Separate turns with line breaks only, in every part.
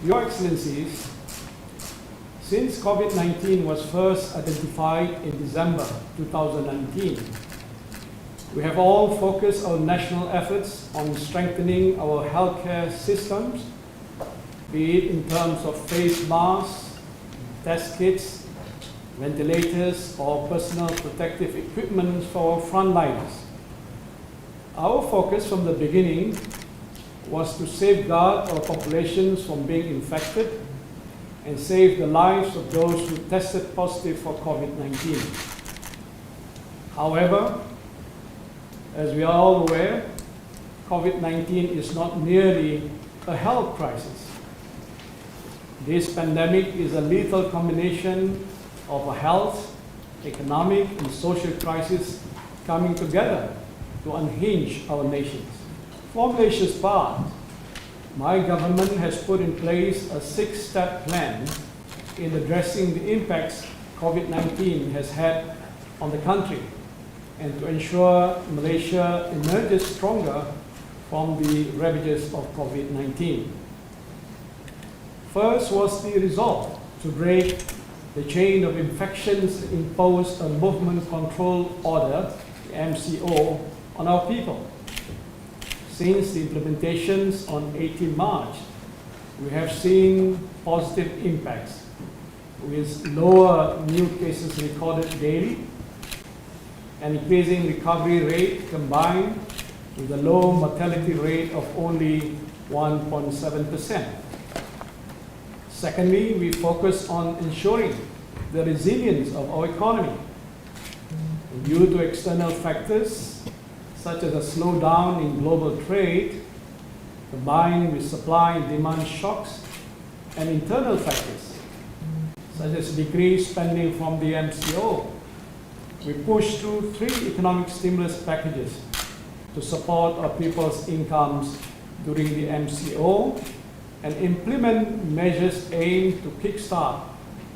Your Excellencies, since COVID-19 was first identified in December 2019, we have all focused our national efforts on strengthening our healthcare systems, be it in terms of face masks, test kits, ventilators, or personal protective equipment for our frontliners. Our focus from the beginning was to safeguard our populations from being infected and save the lives of those who tested positive for COVID-19. However, as we are all aware, COVID-19 is not merely a health crisis. This pandemic is a lethal combination of a health, economic, and social crisis coming together to unhinge our nations. For Malaysia's part, my government has put in place a 6-step plan in addressing the impacts COVID-19 has had on the country and to ensure Malaysia emerges stronger from the ravages of COVID-19. First was the resolve to break the chain of infections and impose a movement control order, the MCO, on our people. Since the implementations on 18 March, we have seen positive impacts with lower new cases recorded daily, an increasing recovery rate combined with a low mortality rate of only 1.7%. Secondly, we focus on ensuring the resilience of our economy. Due to external factors such as a slowdown in global trade, combined with supply and demand shocks, and internal factors such as decreased spending from the MCO, we pushed through 3 economic stimulus packages to support our people's incomes during the MCO and implement measures aimed to kickstart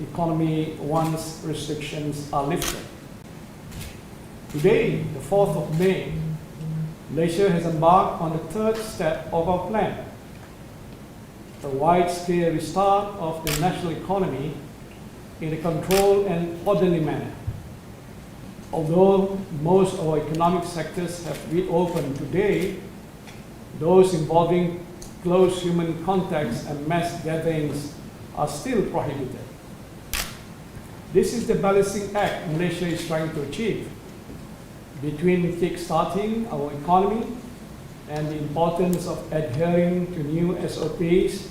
the economy once restrictions are lifted. Today, the 4th of May, Malaysia has embarked on the 3rd step of our plan, a wide-scale restart of the national economy in a controlled and orderly manner. Although most of our economic sectors have reopened today, those involving close human contacts and mass gatherings are still prohibited. This is the balancing act Malaysia is trying to achieve between kick-starting our economy and the importance of adhering to new SOPs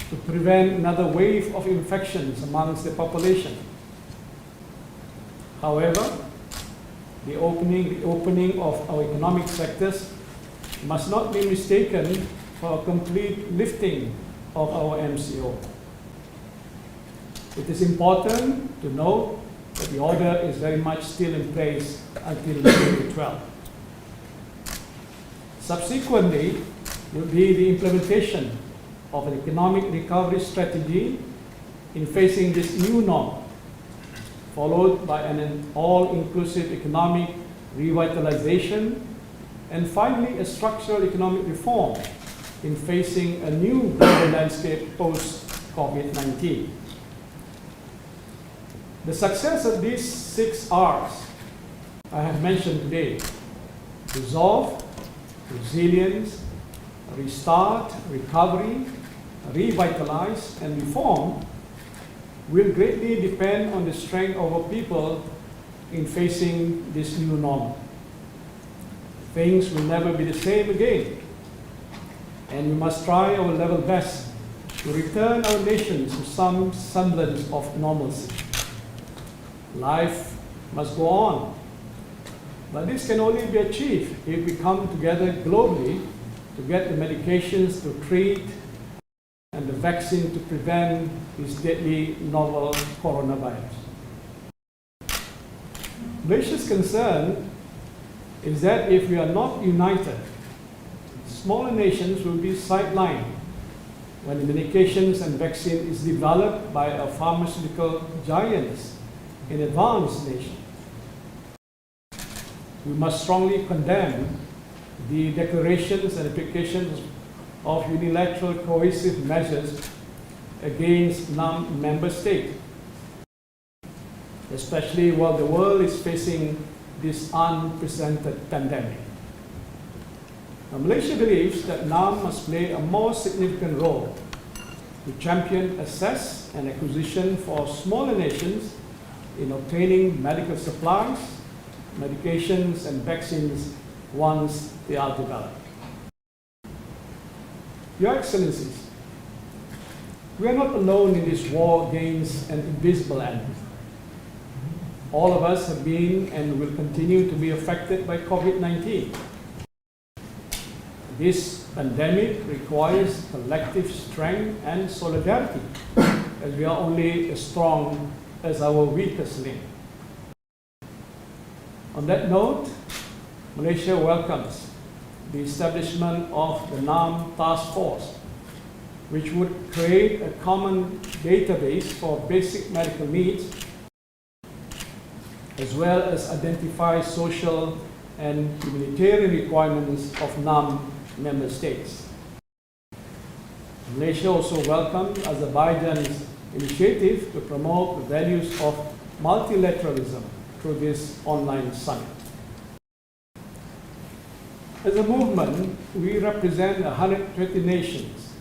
to prevent another wave of infections amongst the population. However, the opening of our economic sectors must not be mistaken for a complete lifting of our MCO. It is important to note that the order is very much still in place until May 12. Subsequently, will be the implementation of an economic recovery strategy in facing this new norm, followed by an all-inclusive economic revitalization, and finally a structural economic reform in facing a new global landscape post-COVID-19. The success of these 6 R's I have mentioned today, resolve, resilience, restart, recovery, revitalize, and reform, will greatly depend on the strength of our people in facing this new normal. Things will never be the same again, and we must try our level best to return our nation to some semblance of normalcy. Life must go on, but this can only be achieved if we come together globally to get the medications to treat and the vaccine to prevent this deadly novel coronavirus. Malaysia's concern is that if we are not united, smaller nations will be sidelined when the medications and vaccine is developed by our pharmaceutical giants in advanced nations. We must strongly condemn the declarations and applications of unilateral coercive measures against non-member states, especially while the world is facing this unprecedented pandemic. Now, Malaysia believes that NAM must play a more significant role to champion access and acquisition for smaller nations in obtaining medical supplies, medications, and vaccines once they are developed. Your Excellencies, we are not alone in this war against an invisible enemy. All of us have been and will continue to be affected by COVID-19. This pandemic requires collective strength and solidarity, as we are only as strong as our weakest link. On that note, Malaysia welcomes the establishment of the NAM Task Force, which would create a common database for basic medical needs, as well as identify social and humanitarian requirements of NAM member states. Malaysia also welcomes Azerbaijan's initiative to promote the values of multilateralism through this online summit. As a movement, we represent 120 nations,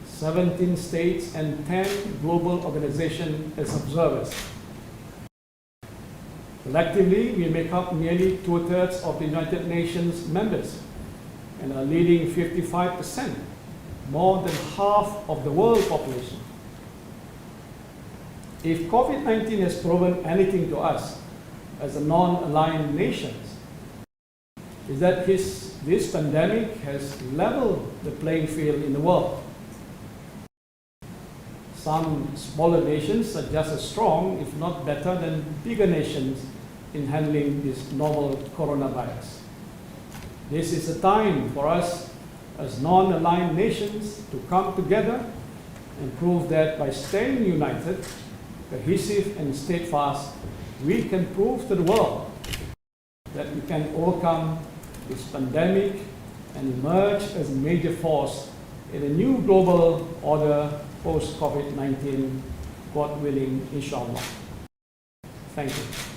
17 states, and 10 global organizations as observers. Collectively, we make up nearly 2/3 of the United Nations members and are leading 55%, more than half of the world population. If COVID-19 has proven anything to us as a non-aligned nation, is that this pandemic has leveled the playing field in the world. Some smaller nations are just as strong, if not better, than bigger nations in handling this novel coronavirus. This is a time for us as non-aligned nations to come together and prove that by staying united, cohesive, and steadfast, we can prove to the world that we can overcome this pandemic and emerge as a major force in a new global order post-COVID-19, God willing, inshallah. Thank you.